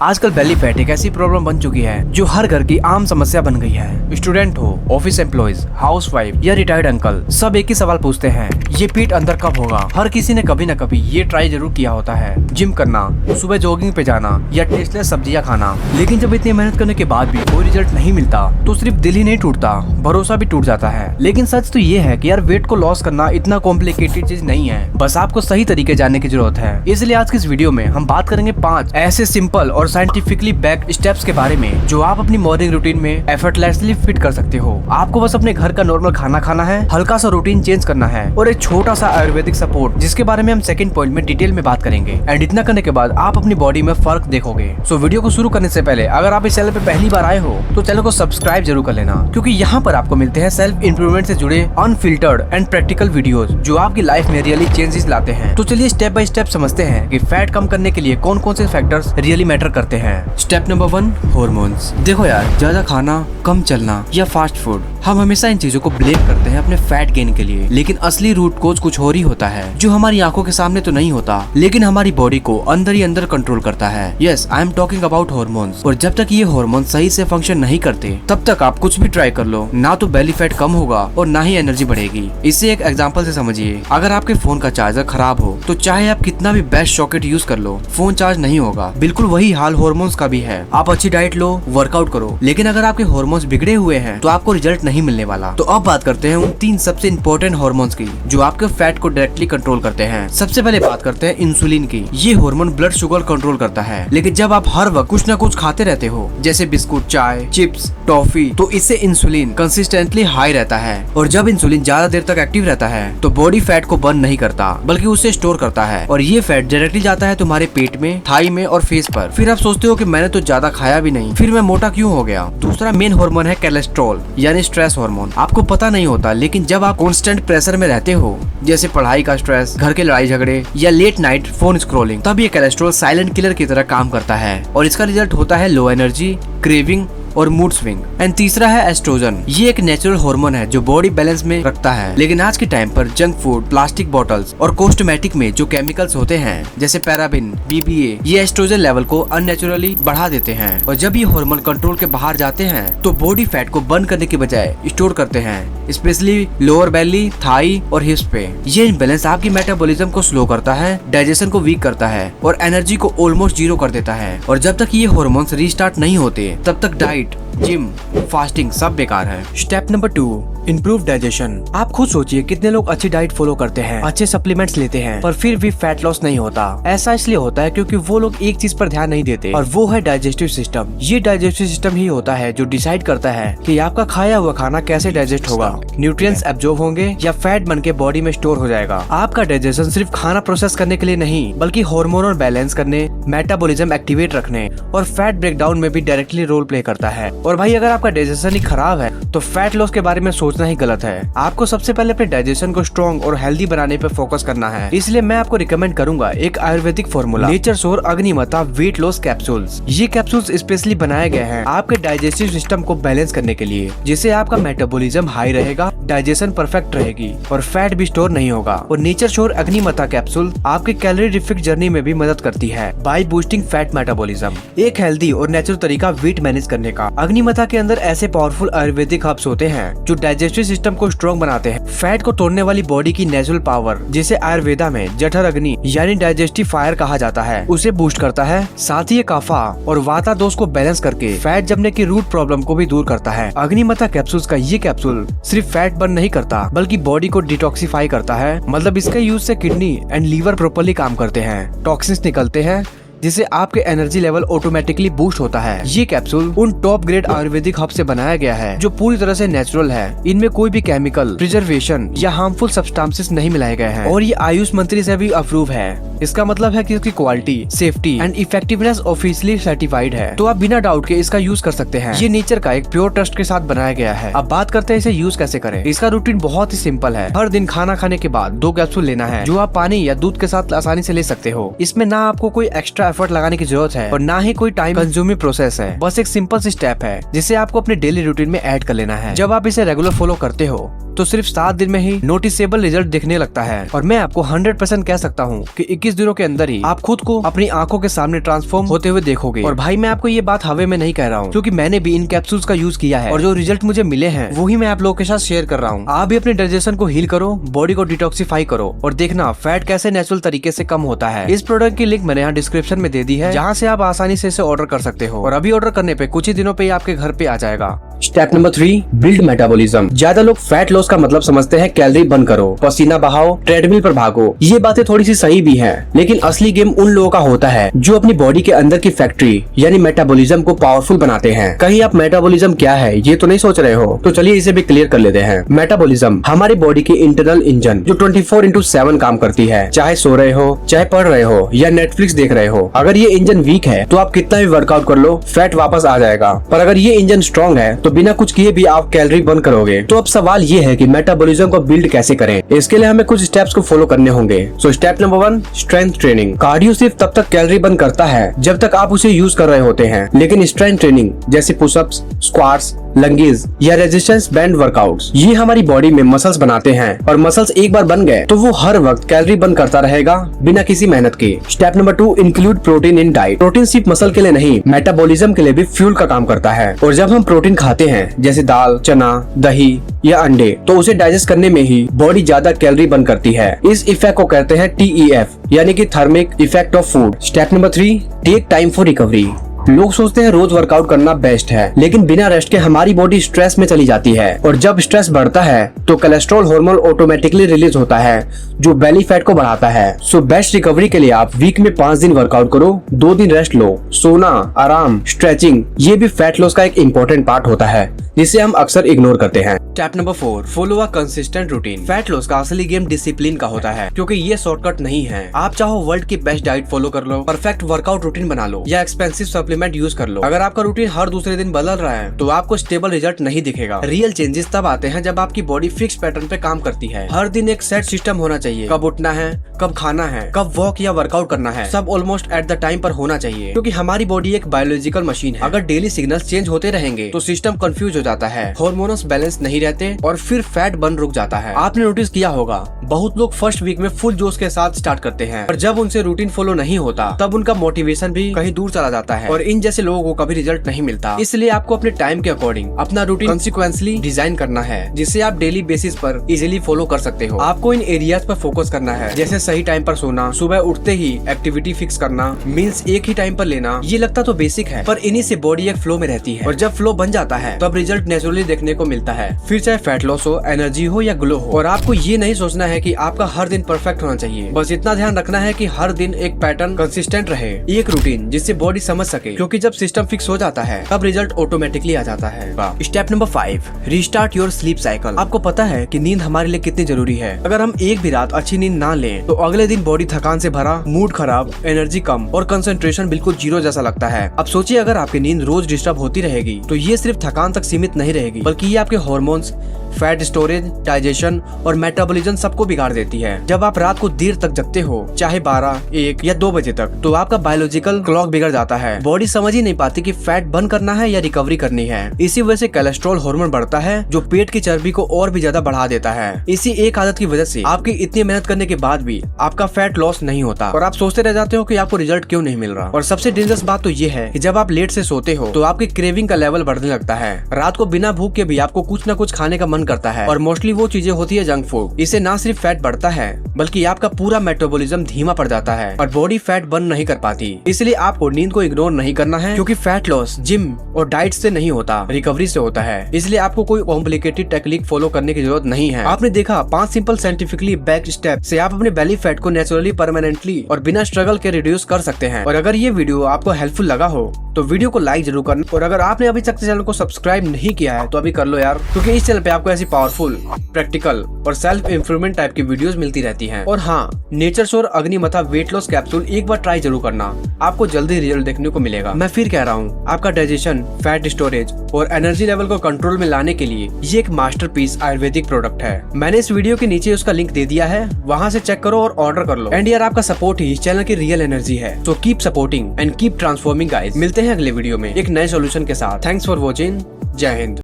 आजकल belly fat एक ऐसी प्रॉब्लम बन चुकी है जो हर घर की आम समस्या बन गई है। स्टूडेंट हो, ऑफिस एम्प्लॉइज, हाउसवाइफ या रिटायर्ड अंकल, सब एक ही सवाल पूछते हैं, ये पेट अंदर कब होगा। हर किसी ने कभी न कभी ये ट्राई जरूर किया होता है, जिम करना, सुबह जॉगिंग पे जाना या टेस्टलेस सब्जियां खाना। लेकिन जब इतनी मेहनत करने के बाद भी कोई रिजल्ट नहीं मिलता तो सिर्फ दिल ही नहीं टूटता, भरोसा भी टूट जाता है। लेकिन सच तो ये है कि यार वेट को लॉस करना इतना कॉम्प्लिकेटेड चीज नहीं है, बस आपको सही तरीके जानने की जरूरत है। इसलिए आज की इस वीडियो में हम बात करेंगे 5 ऐसे सिंपल और साइंटिफिकली बैक्ड स्टेप्स के बारे में जो आप अपनी मॉर्निंग रूटीन में एफर्टलेसली फिट कर सकते हो। आपको बस अपने घर का नॉर्मल खाना खाना है, हल्का सा रूटीन चेंज करना है और एक छोटा सा आयुर्वेदिक सपोर्ट जिसके बारे में हम सेकंड पॉइंट में डिटेल में बात करेंगे। एंड इतना करने के बाद आप अपनी बॉडी में फर्क देखोगे। सो वीडियो को शुरू करने से पहले अगर आप इस चैनल पे पहली बार आए हो तो चैनल को सब्सक्राइब जरूर कर लेना, क्योंकि यहाँ पर आपको मिलते हैं सेल्फ इंप्रूवमेंट से जुड़े अनफिल्टर्ड एंड प्रैक्टिकल वीडियोस जो आपकी लाइफ में रियली चेंजेस लाते हैं। तो चलिए स्टेप बाय स्टेप समझते हैं कि फैट कम करने के लिए कौन कौन से फैक्टर्स रियली मैटर करते हैं। Step number 1, hormones. देखो यार, ज्यादा खाना, कम चलना या फास्ट फूड, हम हमेशा इन चीजों को ब्लेम करते हैं अपने फैट गेन के लिए, लेकिन असली रूट कोज कुछ और ही होता है जो हमारी आंखों के सामने तो नहीं होता, लेकिन हमारी बॉडी को अंदर ही अंदर कंट्रोल करता है। Yes, I am talking about hormones. और जब तक ये हॉर्मोन सही से फंक्शन नहीं करते तब तक आप कुछ भी ट्राई कर लो, ना तो बेली फैट कम होगा और ना ही एनर्जी बढ़ेगी। इसे एक एग्जांपल से समझिए, अगर आपके फोन का चार्जर खराब हो तो चाहे आप कितना भी बेस्ट सॉकेट यूज कर लो, फोन चार्ज नहीं होगा। बिल्कुल वही हाल हॉर्मोन्स का भी है। आप अच्छी डाइट लो, वर्कआउट करो, लेकिन अगर आपके हॉर्मोन्स बिगड़े हुए हैं तो आपको रिजल्ट नहीं मिलने वाला। तो अब बात करते हैं उन 3 सबसे इंपॉर्टेंट हॉर्मोन्स की जो आपके फैट को डायरेक्टली कंट्रोल करते हैं। सबसे पहले बात करते हैं इंसुलिन की। ये हार्मोन ब्लड शुगर कंट्रोल करता है, लेकिन जब आप हर वक्त कुछ न कुछ खाते रहते हो जैसे बिस्कुट, चाय, चिप्स, टॉफी, तो इससे इंसुलिन कंसिस्टेंटली हाई रहता है। और जब इंसुलिन ज्यादा देर तक एक्टिव रहता है तो बॉडी फैट को बर्न नहीं करता बल्कि उसे स्टोर करता है, और ये फैट डायरेक्टली जाता है तुम्हारे पेट में, थाई में और फेस पर। फिर आप सोचते हो कि मैंने तो ज्यादा खाया भी नहीं, फिर मैं मोटा क्यों हो गया। दूसरा मेन हार्मोन है कोलेस्ट्रॉल यानी स्ट्रेस हार्मोन। आपको पता नहीं होता, लेकिन जब आप कांस्टेंट प्रेशर में रहते हो जैसे पढ़ाई का स्ट्रेस, घर के लड़ाई झगड़े या लेट नाइट फोन स्क्रॉलिंग, तब ये कोलेस्ट्रॉल साइलेंट किलर की तरह काम करता है और इसका रिजल्ट होता है लो एनर्जी, क्रेविंग और मूड स्विंग। एंड तीसरा है एस्ट्रोजन। ये एक नेचुरल हार्मोन है जो बॉडी बैलेंस में रखता है, लेकिन आज के टाइम पर जंक फूड, प्लास्टिक बॉटल्स और कॉस्मेटिक में जो केमिकल्स होते हैं जैसे पैराबिन, बीपीए, ये एस्ट्रोजन लेवल को अननेचुरली बढ़ा देते हैं। और जब ये हार्मोन कंट्रोल के बाहर जाते हैं तो बॉडी फैट को बर्न करने के बजाय स्टोर करते हैं, स्पेशली लोअर बेली, थाई और हिप्स पे। ये इम्बैलेंस आपकी मेटाबॉलिज्म को स्लो करता है, डाइजेशन को वीक करता है और एनर्जी को ऑलमोस्ट जीरो कर देता है। और जब तक ये हार्मोन्स रीस्टार्ट नहीं होते तब तक डाइट, जिम, फास्टिंग सब बेकार है। Step number 2, improve digestion. आप खुद सोचिए कितने लोग अच्छी डाइट फॉलो करते हैं, अच्छे सप्लीमेंट्स लेते हैं, पर फिर भी फैट लॉस नहीं होता। ऐसा इसलिए होता है क्योंकि वो लोग एक चीज पर ध्यान नहीं देते और वो है डाइजेस्टिव सिस्टम। ये डाइजेस्टिव सिस्टम ही होता है जो डिसाइड करता है कि आपका खाया हुआ खाना कैसे डाइजेस्ट होगा, न्यूट्रिएंट्स एब्जॉर्ब होंगे या फैट बन के बॉडी में स्टोर हो जाएगा। आपका डाइजेशन सिर्फ खाना प्रोसेस करने के लिए नहीं, बल्कि हार्मोनल बैलेंस करने, मेटाबॉलिज्म एक्टिवेट रखने और फैट ब्रेकडाउन में भी डायरेक्टली रोल प्ले करता है। और भाई, अगर आपका डाइजेशन ही खराब है तो फैट लॉस के बारे में सोचना ही गलत है। आपको सबसे पहले अपने डाइजेशन को स्ट्रॉन्ग और हेल्दी बनाने पे फोकस करना है। इसलिए मैं आपको रिकमेंड करूंगा एक आयुर्वेदिक फॉर्मूला, नेचरसोर अग्निमता वेट लॉस कैप्सूल्स। ये कैप्सूल्स स्पेशली बनाए गए हैं आपके डाइजेस्टिव सिस्टम को बैलेंस करने के लिए, जिससे आपका मेटाबॉलिज्म हाई रहेगा, डाइजेशन परफेक्ट रहेगी और फैट भी स्टोर नहीं होगा। और नेचरसोर अग्निमता कैप्सूल आपके कैलोरी रिफिक जर्नी में भी मदद करती है बाय बूस्टिंग फैट मेटाबॉलिज्म। एक हेल्दी और नेचुरल तरीका वेट मैनेज करने का। अग्निमता के अंदर ऐसे पावरफुल आयुर्वेदिक हर्ब्स होते हैं जो डाइजेस्टिव सिस्टम को स्ट्रॉन्ग बनाते हैं। फैट को तोड़ने वाली बॉडी की नेचुरल पावर, जिसे आयुर्वेदा में जठर अग्नि यानी डाइजेस्टिव फायर कहा जाता है, उसे बूस्ट करता है। साथ ही ये कफा और वाता दोष को बैलेंस करके फैट जमने की रूट प्रॉब्लम को भी दूर करता है। अग्निमता कैप्सूल्स का ये कैप्सूल सिर्फ फैट बर्न नहीं करता बल्कि बॉडी को डिटॉक्सिफाई करता है। मतलब इसके यूज से किडनी एंड लीवर प्रॉपर्ली काम करते हैं, टॉक्सिन्स निकलते हैं, जिससे आपके एनर्जी लेवल ऑटोमेटिकली बूस्ट होता है। ये कैप्सूल उन टॉप ग्रेड आयुर्वेदिक हर्ब से बनाया गया है जो पूरी तरह से नेचुरल है। इनमें कोई भी केमिकल, प्रिजर्वेशन या हार्मफुल सब्सटेंसेस नहीं मिलाए गए हैं और ये आयुष मंत्री से भी अप्रूव है। इसका मतलब है कि इसकी quality, safety and effectiveness officially certified है, तो आप बिना डाउट के इसका यूज कर सकते हैं। ये नेचर का एक प्योर ट्रस्ट के साथ बनाया गया है। अब बात करते हैं इसे यूज कैसे करें। इसका रूटीन बहुत ही सिंपल है। हर दिन खाना खाने के बाद 2 कैप्सूल लेना है जो आप पानी या दूध के साथ आसानी से ले सकते हो। इसमें ना आपको कोई एक्स्ट्रा एफर्ट लगाने की जरूरत है और ना ही कोई टाइम कंज्यूमिंग प्रोसेस है। बस एक सिंपल सी स्टेप है जिसे आपको अपने डेली रूटीन में ऐड कर लेना है। जब आप इसे रेगुलर फॉलो करते हो तो सिर्फ 7 दिन में ही नोटिसेबल रिजल्ट दिखने लगता है और मैं आपको 100% कह सकता हूँ कि 21 दिनों के अंदर ही आप खुद को अपनी आंखों के सामने ट्रांसफॉर्म होते हुए देखोगे। और भाई मैं आपको ये बात हवे में नहीं कह रहा हूँ, क्योंकि मैंने भी इन कैप्सूल्स का यूज किया है और जो रिजल्ट मुझे मिले हैं वही मैं आप लोगों के साथ शेयर कर रहा हूँ। आप भी अपने डाइजेशन को हील करो, बॉडी को डिटॉक्सिफाई करो और देखना फैट कैसे नेचुरल तरीके से कम होता है। इस प्रोडक्ट की लिंक मैंने यहाँ डिस्क्रिप्शन में दे दी है, जहाँ से आप आसानी से इसे ऑर्डर कर सकते हो और अभी ऑर्डर करने पे कुछ ही दिनों पे आपके घर पे आ जाएगा। Step number 3, build metabolism. ज्यादा लोग फैट लॉस का मतलब समझते हैं कैलोरी बर्न करो, पसीना बहाओ, ट्रेडमिल पर भागो। ये बातें थोड़ी सी सही भी हैं, लेकिन असली गेम उन लोगों का होता है जो अपनी बॉडी के अंदर की फैक्ट्री यानी मेटाबॉलिज्म को पावरफुल बनाते हैं। कहीं आप मेटाबॉलिज्म क्या है ये तो नहीं सोच रहे हो, तो चलिए इसे भी क्लियर कर लेते हैं। मेटाबॉलिज्म हमारी बॉडी की इंटरनल इंजन जो 24/7 काम करती है, चाहे सो रहे हो, चाहे पढ़ रहे हो या नेटफ्लिक्स देख रहे हो। अगर ये इंजन वीक है तो आप कितना भी वर्कआउट कर लो, फैट वापस आ जाएगा। पर अगर ये इंजन स्ट्रॉन्ग है तो बिना कुछ किए भी आप कैलोरी बर्न करोगे। तो अब सवाल ये है कि मेटाबॉलिज्म को बिल्ड कैसे करें। इसके लिए हमें कुछ स्टेप्स को फॉलो करने होंगे। So step number 1, strength training. Cardio सिर्फ तब तक कैलोरी बर्न करता है जब तक आप उसे यूज कर रहे होते हैं, लेकिन स्ट्रेंथ ट्रेनिंग जैसे पुशअप्स, स्क्वाट्स, लंगेज या रेजिस्टेंस बैंड वर्कआउट्स ये हमारी बॉडी में मसल्स बनाते हैं और मसल्स एक बार बन गए तो वो हर वक्त कैलोरी बर्न करता रहेगा बिना किसी मेहनत के। Step number 2, include protein in diet. Protein सिर्फ मसल के लिए नहीं, मेटाबॉलिज्म के लिए भी फ्यूल का काम करता है और जब हम प्रोटीन खाते हैं जैसे दाल, चना, दही या अंडे, तो उसे डाइजेस्ट करने में ही बॉडी ज्यादा कैलोरी बर्न करती है। इस इफेक्ट को कहते हैं TEF यानी कि thermic effect of food. Step number 3, take time for recovery. लोग सोचते हैं रोज वर्कआउट करना बेस्ट है, लेकिन बिना रेस्ट के हमारी बॉडी स्ट्रेस में चली जाती है और जब स्ट्रेस बढ़ता है तो कोलेस्ट्रॉल हार्मोन ऑटोमेटिकली रिलीज होता है जो बेली फैट को बढ़ाता है। सो बेस्ट रिकवरी के लिए आप वीक में 5 दिन वर्कआउट करो, 2 दिन रेस्ट लो। सोना, आराम, स्ट्रेचिंग ये भी फैट लॉस का एक इम्पोर्टेंट पार्ट होता है जिसे हम अक्सर इग्नोर करते हैं। Step number 4, follow a consistent routine. Fat loss का असली गेम डिसिप्लिन का होता है, क्योंकि ये शॉर्टकट नहीं है। आप चाहो वर्ल्ड की बेस्ट डाइट फॉलो कर लो, परफेक्ट वर्कआउट रूटीन बना लो या एक्सपेंसिव सप्लीमेंट यूज कर लो, अगर आपका रूटीन हर दूसरे दिन बदल रहा है तो आपको स्टेबल रिजल्ट नहीं दिखेगा। रियल चेंजेस तब आते हैं जब आपकी बॉडी फिक्स पैटर्न पे काम करती है। हर दिन एक सेट सिस्टम होना चाहिए, कब उठना है, कब खाना है, कब वॉक या वर्कआउट करना है, सब ऑलमोस्ट एट द टाइम पर होना चाहिए, क्योंकि हमारी बॉडी एक बायोलॉजिकल मशीन है। अगर डेली सिग्नल्स चेंज होते रहेंगे तो सिस्टम कंफ्यूज हो जाता है, हार्मोन्स बैलेंस नहीं रहते और फिर फैट बर्न रुक जाता है। आपने नोटिस किया होगा बहुत लोग फर्स्ट वीक में फुल जोश के साथ स्टार्ट करते हैं, और जब उनसे रूटीन फॉलो नहीं होता तब उनका मोटिवेशन भी कहीं दूर चला जाता है और इन जैसे लोगों को कभी रिजल्ट नहीं मिलता। इसलिए आपको अपने टाइम के अकॉर्डिंग अपना रूटीन कंसिक्वेंसली डिजाइन करना है, जिसे आप डेली बेसिस पर इजीली फॉलो कर सकते हो। आपको इन एरियाज पर फोकस करना है, जैसे सही टाइम पर सोना, सुबह उठते ही एक्टिविटी फिक्स करना, मील्स एक ही टाइम पर लेना। ये लगता तो बेसिक है, पर इन्हीं से बॉडी एक फ्लो में रहती है और जब फ्लो बन जाता है तब रिजल्ट नेचुरली देखने को मिलता है। फिर चाहे फैट लॉस हो, एनर्जी हो या ग्लो हो। और आपको ये नहीं सोचना है कि आपका हर दिन परफेक्ट होना चाहिए, बस इतना ध्यान रखना है कि हर दिन एक पैटर्न कंसिस्टेंट रहे, एक रूटीन जिससे बॉडी समझ सके, क्योंकि जब सिस्टम फिक्स हो जाता है तब रिजल्ट ऑटोमेटिकली आ जाता है। Step number 5, restart your sleep cycle. आपको पता है कि नींद हमारे लिए कितनी जरूरी है। अगर हम एक भी रात अच्छी नींद ना लें तो अगले दिन बॉडी थकान से भरा, मूड खराब, एनर्जी कम और कंसंट्रेशन बिल्कुल जीरो जैसा लगता है। अब सोचिए अगर आपकी नींद रोज डिस्टर्ब होती रहेगी तो ये सिर्फ थकान तक सीमित नहीं रहेगी, बल्कि ये आपके हार्मोन्स, फैट स्टोरेज, डाइजेशन और मेटाबॉलिज्म सबको बिगाड़ देती है। जब आप रात को देर तक जगते हो, चाहे 12, 1 या 2 बजे तक, तो आपका बायोलॉजिकल क्लॉक बिगड़ जाता है। बॉडी समझ ही नहीं पाती कि फैट बर्न करना है या रिकवरी करनी है। इसी वजह से कोलेस्ट्रॉल हार्मोन बढ़ता है जो पेट की चर्बी को और भी ज्यादा बढ़ा देता है। इसी एक आदत की वजह से आपकी इतनी मेहनत करने के बाद भी आपका फैट लॉस नहीं होता और आप सोचते रह जाते हो कि आपको रिजल्ट क्यों नहीं मिल रहा। और सबसे डेंजरस बात तो ये है कि जब आप लेट से सोते हो तो आपकी क्रेविंग का लेवल बढ़ने लगता है। रात को बिना भूख के भी आपको कुछ न कुछ खाने का मन करता है और मोस्टली वो चीजें होती है जंक फूड। इससे ना सिर्फ फैट बढ़ता है बल्कि आपका पूरा मेटाबॉलिज्म धीमा पड़ जाता है और बॉडी फैट बर्न नहीं कर पाती। इसलिए आपको नींद को इग्नोर नहीं करना है, क्योंकि फैट लॉस जिम और डाइट से नहीं होता, रिकवरी से होता है। इसलिए आपको कोई कॉम्प्लिकेटेड टेक्निक फॉलो करने की जरूरत नहीं है। आपने देखा 5 सिंपल साइंटिफिकली बैक्ड स्टेप से आप अपने बेली फैट को नेचुरली, परमानेंटली और बिना स्ट्रगल के रिड्यूस कर सकते हैं। और अगर ये वीडियो आपको हेल्पफुल लगा हो तो वीडियो को लाइक जरूर करना, और अगर आपने अभी तक चैनल को सब्सक्राइब नहीं किया है तो अभी कर लो यार, क्योंकि इस चैनल पे आपको ऐसी पावरफुल, प्रैक्टिकल और सेल्फ इंप्रूवमेंट टाइप की वीडियोस मिलती रहती हैं। और हाँ, नेचरसोर अग्निमथा वेट लॉस कैप्सूल एक बार ट्राई जरूर करना, आपको जल्दी रिजल्ट देखने को मिलेगा। मिलेगा। मैं फिर कह रहा हूँ, आपका डाइजेशन, फैट स्टोरेज और एनर्जी लेवल को कंट्रोल में लाने के लिए ये एक मास्टरपीस आयुर्वेदिक प्रोडक्ट है। मैंने इस वीडियो के नीचे उसका लिंक दे दिया है, वहाँ से चेक करो और ऑर्डर कर लो। एंड यार, आपका सपोर्ट ही इस चैनल की रियल एनर्जी है। So keep supporting and keep transforming guys. मिलते हैं अगले वीडियो में एक नए सोल्यूशन के साथ। Thanks for watching. जय हिंद।